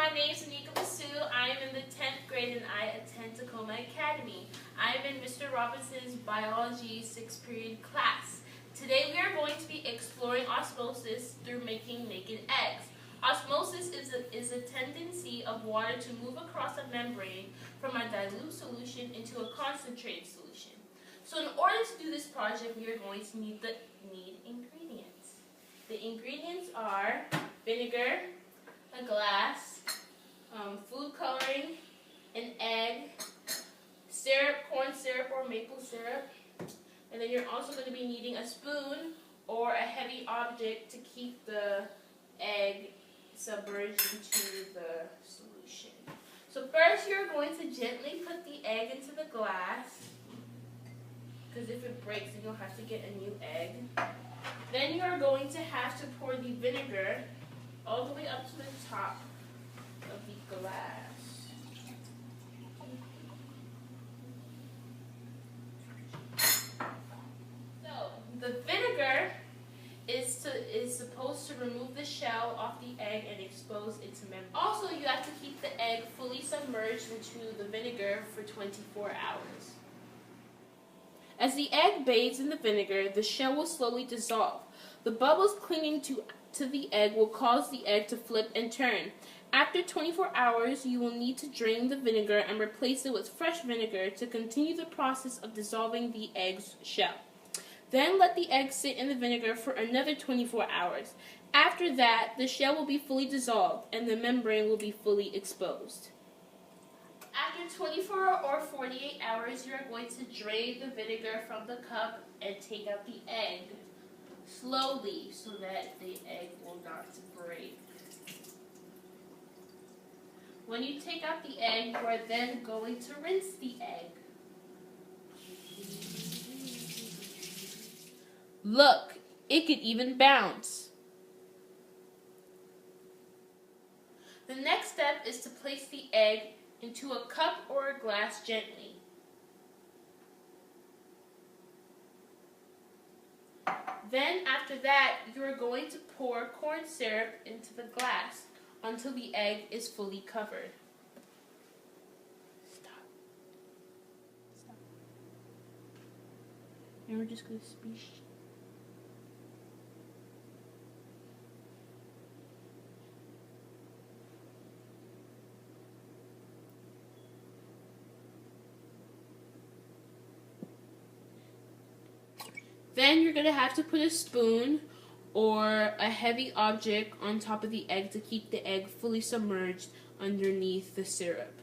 my name is Anika Basu. I am in the 10th grade and I attend Tacoma Academy. I am in Mr. Robinson's Biology 6th period class. Today we are going to be exploring osmosis through making naked eggs. Osmosis is a tendency of water to move across a membrane from a dilute solution into a concentrated solution. So in order to do this project, we are going to need ingredients. The ingredients are vinegar, a glass, food coloring, an egg, syrup, corn syrup or maple syrup, and then you're also going to be needing a spoon or a heavy object to keep the egg submerged into the solution. So first you're going to gently put the egg into the glass, because if it breaks then you'll have to get a new egg. Then you are going to have to pour the vinegar all the way up to the top of the glass. So the vinegar is supposed to remove the shell off the egg and expose its membrane. Also, you have to keep the egg fully submerged into the vinegar for 24 hours. As the egg bathes in the vinegar, the shell will slowly dissolve. The bubbles clinging to the egg will cause the egg to flip and turn. After 24 hours, you will need to drain the vinegar and replace it with fresh vinegar to continue the process of dissolving the egg's shell. Then let the egg sit in the vinegar for another 24 hours. After that, the shell will be fully dissolved and the membrane will be fully exposed. After 24 or 48 hours, you are going to drain the vinegar from the cup and take out the egg slowly so that the egg will not break. When you take out the egg, you are then going to rinse the egg. Look, it could even bounce. The next step is to place the egg into a cup or a glass gently. Then after that, you are going to pour corn syrup into the glass until the egg is fully covered. Stop. And we're just going to speak. Then you're going to have to put a spoon or a heavy object on top of the egg to keep the egg fully submerged underneath the syrup.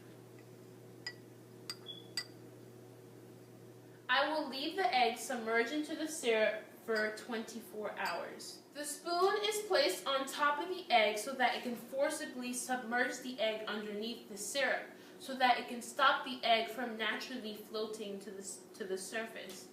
I will leave the egg submerged into the syrup for 24 hours. The spoon is placed on top of the egg so that it can forcibly submerge the egg underneath the syrup so that it can stop the egg from naturally floating to the surface.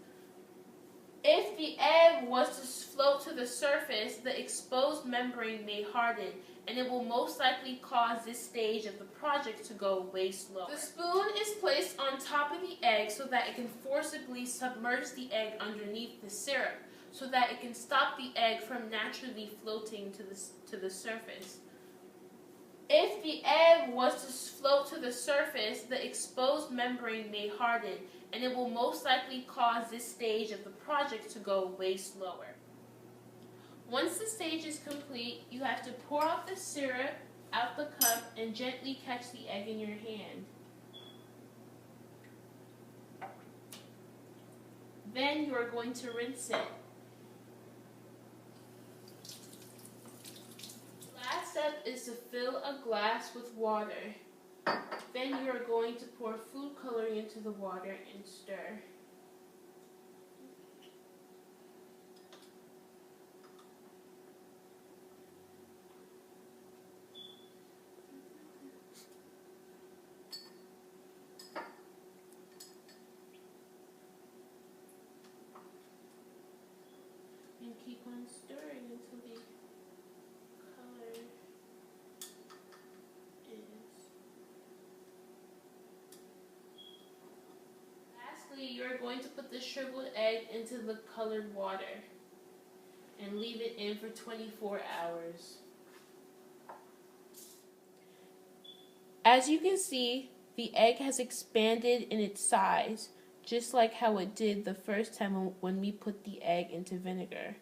If the egg was to float to the surface, the exposed membrane may harden, and it will most likely cause this stage of the project to go way slower. The spoon is placed on top of the egg so that it can forcibly submerge the egg underneath the syrup, so that it can stop the egg from naturally floating to the surface. If the egg was to float to the surface, the exposed membrane may harden, and it will most likely cause this stage of the project to go way slower. Once the stage is complete, you have to pour out the syrup out the cup and gently catch the egg in your hand. Then you are going to rinse it. Last step is to fill a glass with water. Then you are going to pour food coloring into the water and stir. And keep on stirring until the color is. Lastly, you're going to put the shriveled egg into the colored water and leave it in for 24 hours. As you can see, the egg has expanded in its size, just like how it did the first time when we put the egg into vinegar.